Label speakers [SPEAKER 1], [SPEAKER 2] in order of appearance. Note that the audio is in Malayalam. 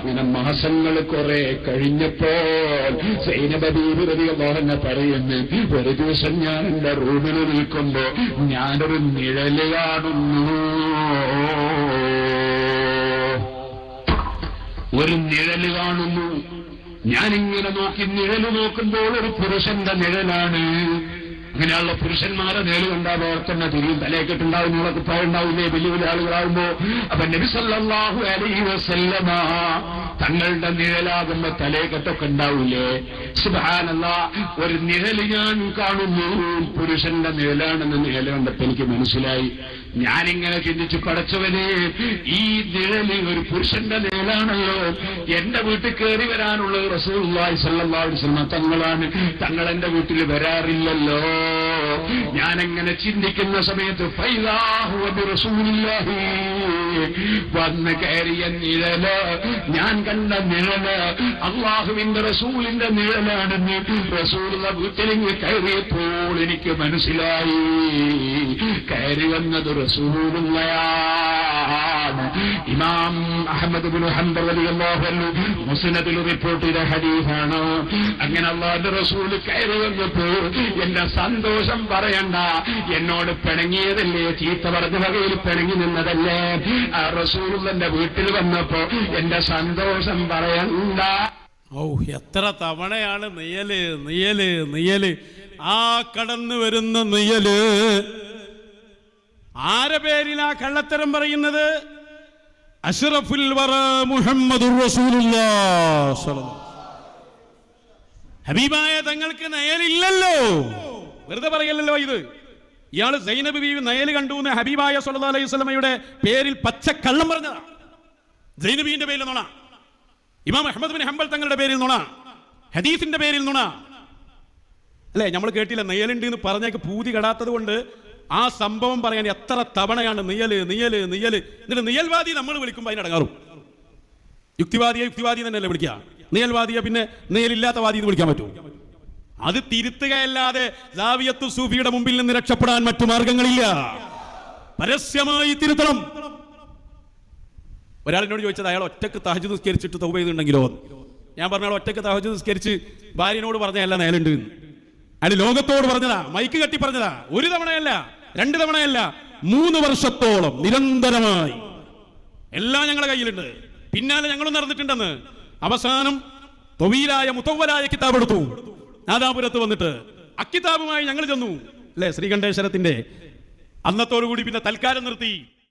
[SPEAKER 1] ഇങ്ങനെ മാസങ്ങൾ കുറെ കഴിഞ്ഞപ്പോൾ സൈനബ ബീവി റളിയല്ലാഹു അൻഹ പറയുന്നു, ഒരു ദിവസം ഞാൻ എന്റെ റൂമിൽ നിൽക്കുമ്പോ ഞാനൊരു നിഴല് കാണുന്നു. ഒരു നിഴല് കാണുന്നു. ഞാനിങ്ങനെ നോക്കി നിഴല് നോക്കുമ്പോൾ ഒരു പുരുഷന്റെ നിഴലാണ്. അങ്ങനെയുള്ള പുരുഷന്മാരെ നേര് കണ്ടാൽ ഓർക്കുന്ന തിരിയും തലയെക്കെട്ടുണ്ടാവും, നിങ്ങളൊക്കെ കുപ്പായുണ്ടാവില്ലേ വലിയ വലിയ ആളുകളാകുമ്പോ. അപ്പൊ നബി സല്ലല്ലാഹു അലൈഹി വസല്ലമ തങ്ങളുടെ നിഴലാകുമ്പോ തലയെക്കെട്ടൊക്കെ ഉണ്ടാവൂലേ. സുബ്ഹാനല്ലാഹ്, ഒരു നിഴല് ഞാൻ കാണുന്നു, പുരുഷന്റെ നിഴലാണെന്ന് നിഴല് കണ്ടപ്പോ എനിക്ക് മനസ്സിലായി. ഞാനിങ്ങനെ ചിന്തിച്ചു, പടച്ചവനെ, ഈ നിഴല് ഒരു പുരുഷന്റെ നിഴലാണല്ലോ. എന്റെ വീട്ടിൽ കയറി വരാനുള്ളത് റസൂലുള്ളാഹി സ്വല്ലല്ലാഹു അലൈഹി വസല്ലം തങ്ങളാണ്. തങ്ങൾ എന്റെ വീട്ടിൽ വരാറില്ലല്ലോ. ഞാനെങ്ങനെ ചിന്തിക്കുന്ന സമയത്ത് ഫൈദാഹു റസൂലുള്ളാഹി, വന്ന് കയറിയ നിഴല്, ഞാൻ കണ്ട നിഴല് അല്ലാഹുവിന്റെ റസൂലിന്റെ നിഴലാണെന്ന് റസൂലുള്ള വീട്ടിലേക്ക് കയറിയപ്പോൾ എനിക്ക് മനസ്സിലായി. കയറി വന്നത് റസൂലുള്ളയാണ്. ഇമാം അഹ്മദ് ഇബ്നു ഹംബൽ റളിയല്ലാഹു അൻഹു മുസ്നദിൽ റിപ്പോർട്ട് ചെയ്ത ഹദീസാണ്. അങ്ങനെ അല്ലാഹുവിന്റെ റസൂൽ കയറി വന്നപ്പോൾ എന്റെ സന്തോഷം പറയണ്ട. എന്നോട് പിണങ്ങിയതല്ലേ, ചീത്ത പറഞ്ഞ വകയിൽ പിണങ്ങി നിന്നതല്ലേ. ആ റസൂലുള്ളാഹിന്റെ വീട്ടിൽ വന്നപ്പോ എന്റെ സന്തോഷം പറയണ്ട.
[SPEAKER 2] ഓ, എത്ര തവണയാണ് നിയല് നിയല് നിയല്. ആ കടന്നു വരുന്ന നിയല് ആരെ പേരിലാ കള്ളത്തരം പറയുന്നത്? അഷ്റഫുൽ വറ മുഹമ്മദുർ റസൂലുള്ളാഹി സ്വല്ലല്ലാഹു. ഹബീബായ തങ്ങൾക്ക് നയലില്ലല്ലോ, വെറുതെ പറയല്ലോ ഇത്. ഇയാള് സൈനബ് ബീവി നയല് കണ്ടു എന്ന് ഹബീബായ സ്വല്ലല്ലാഹു അലൈഹി വസല്ലമയുടെ പേരിൽ പച്ചക്കള്ളം പറഞ്ഞതാ. സൈനബീന്റെ പേരിൽ നുണ, ഇമാം അഹ്മദ് ബിൻ ഹംബൽ തങ്ങളുടെ പേരിൽ നുണ, ഹദീസിന്റെ പേരിൽ നുണ. അല്ലേ, നമ്മൾ കേട്ടില്ല നയലുണ്ട് എന്ന് പറഞ്ഞേക്ക് പൂതി കെടാത്തത് കൊണ്ട് ആ സംഭവം പറയാൻ എത്ര തവണയാണ് നിയല് നിയല് നിയല്. എന്നിട്ട് നിയൽവാദി നമ്മൾ വിളിക്കുമ്പോൾ അതിനടങ്ങാറും. യുക്തിവാദിയെ യുക്തിവാദി തന്നെയല്ലേ വിളിക്കുക. നിയൽവാദിയെ പിന്നെ നിയലില്ലാത്ത വാദി എന്ന് വിളിക്കാൻ പറ്റുമോ? അത് തിരുത്തുകയല്ലാതെ സാവിയത്തു സൂഫിയുടെ മുമ്പിൽ നിന്ന് രക്ഷപ്പെടാൻ മറ്റു മാർഗങ്ങളില്ല. പരസ്യമായി തിരുത്തണം. ഒരാളിനോട് ചോദിച്ചത് അയാൾ ഒറ്റക്ക് തഹജ്ജുദ് നിസ്കരിച്ചിട്ട് തൗബ ചെയ്തിട്ടുണ്ടെങ്കിലോ. ഞാൻ പറഞ്ഞ ഒറ്റക്ക് തഹജ്ജുദ് നിസ്കരിച്ച് ഭാര്യനോട് പറഞ്ഞല്ല നേലുണ്ട്. അയാൾ ലോകത്തോട് പറഞ്ഞതാ, മൈക്ക് കെട്ടി പറഞ്ഞതാ. ഒരു തവണയല്ല, 2 തവണയല്ല, 3 വർഷത്തോളം നിരന്തരമായി. എല്ലാം ഞങ്ങളുടെ കയ്യിലുണ്ട്. പിന്നാലെ ഞങ്ങളും നടന്നിട്ടുണ്ടെന്ന്. അവസാനം തൊവീലായ മുതവ്വലായ കിതാബ് എടുത്തു. നാദാപുരത്ത് വന്നിട്ട് അക്കിതാബുമായി ഞങ്ങൾ ചെന്നു. അല്ലെ, ശ്രീകണ്ഠേശ്വരത്തിന്റെ അന്നത്തോടുകൂടി പിന്നെ തൽക്കാലം നിർത്തി.